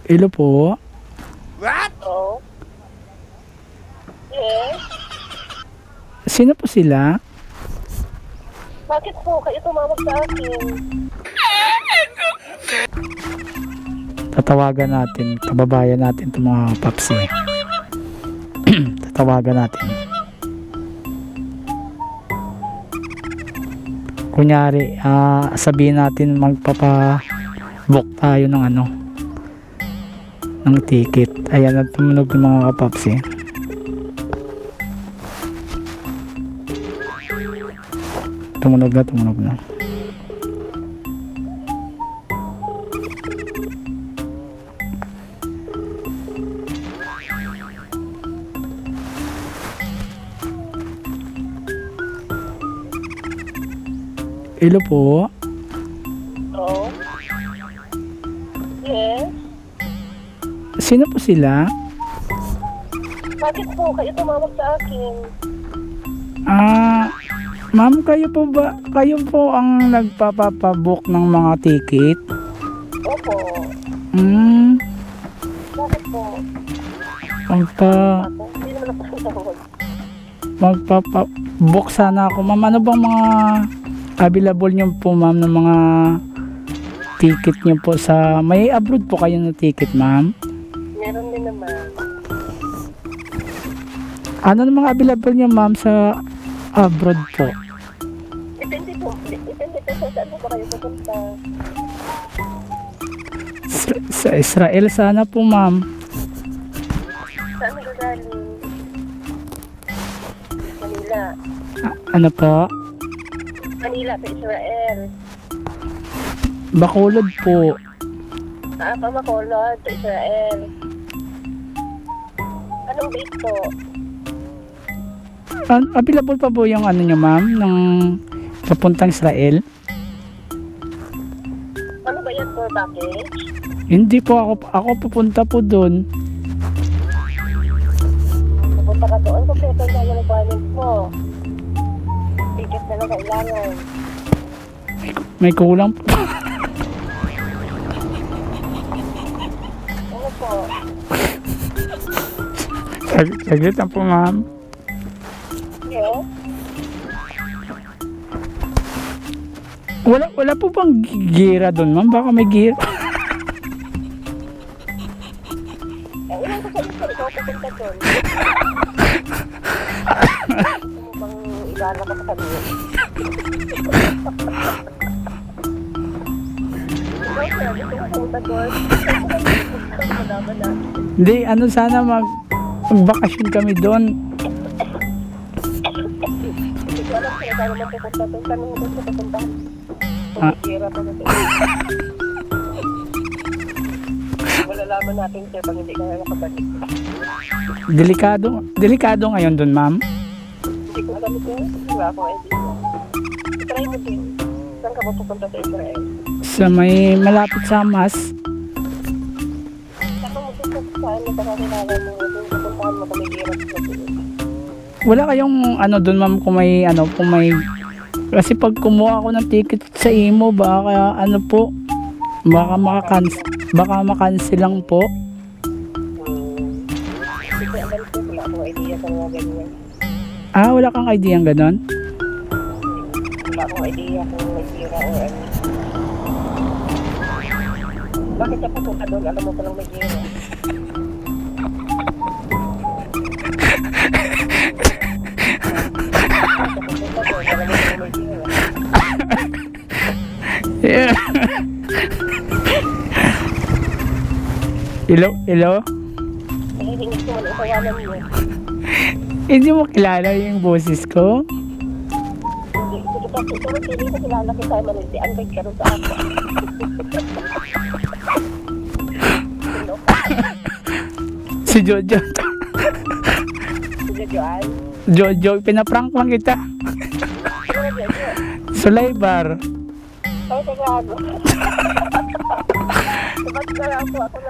Hello po. What? Oh. Yes? Sino po sila? Bakit po kayo tumawag sa akin? Tatawagan natin, kababayan natin itong mga paps eh. Tatawagan natin. Kunyari, sabihin natin magpapa-book tayo ng ng ticket. Ayan, at tumunog ng mga kapaps eh. Tumunog na. Hello po. Oh. Yes? Sino po sila? Bakit po kayo tumawag sa akin? Ma'am, kayo po ang nagpapabook ng mga ticket? Opo. Bakit po? Hindi naman ako sasahod. Magpapabook sana ako. Ma'am, ano bang mga available nyo po, ma'am, ng mga ticket nyo po sa... May abroad po kayo na ticket, ma'am? Meron din naman. Ano ng mga available nyo, ma'am, sa abroad po? Depende po sa saan po ba kayo pupunta. Sa Israel sana po, ma'am. Saan nagagaling? Manila. Ano po? Manila sa Israel. Bacolod po. Pamacolod sa Israel. Anong date po? Available pa po yung nyo, ma'am, ng papuntang Israel? Ano ba yan, tour package? Hindi po, ako pupunta po doon. Pupunta ka doon, kompleto na yung requirements mo. Ticket na lang kailangan. May kulang po. Ano po? Saglit lang po, ma'am. Yes? Wala po bang gira doon, ma'am? Baka may gira. Ilan ko sa iyo, ikaw pupunta doon. Ano bang igala ka sa kanila? Ikaw, sir, gusto ko pumunta doon. Malaman na. Hindi, sana magbakasyon kami doon. Hindi ko alam kung saan naman pupunta doon. Saan mo doon sa pupuntahan? Pumikira pa na doon. Malalaman natin, sir, pag hindi ka nakabalik. Delikado ngayon doon, ma'am. Hindi ko alam ito. Wala akong idea. Try mo din. Saan ka pupunta sa Israel? Sa may malapit sa Hamas. Saan mo dito saan mo pakakilala mo? Doon pupuntahan mo pumikira sa doon. Wala kayong doon, ma'am, kung may kasi pag kumuha ako ng ticket sa imo, baka baka makacancel lang po. Hindi ko alam ko. Wala akong idea sa mga ganyan. Wala kang idea ng ganon? Wala akong idea kung may gira o ano. Bakit ka pupunta doon? Alam mo palang may gira. Yeah. Hello? Hihingit ko wala itawanan mo. Hindi mo kilala yung boses ko? Hindi kita siguro piling ko kilala kita malindian kay karon sa ako. Si Jojo. Sige, Joan. Jojo, pinaprank lang kita. Sige, Jojo. Sulaybar. Ay, teka, ano? Sabat na lang ako na.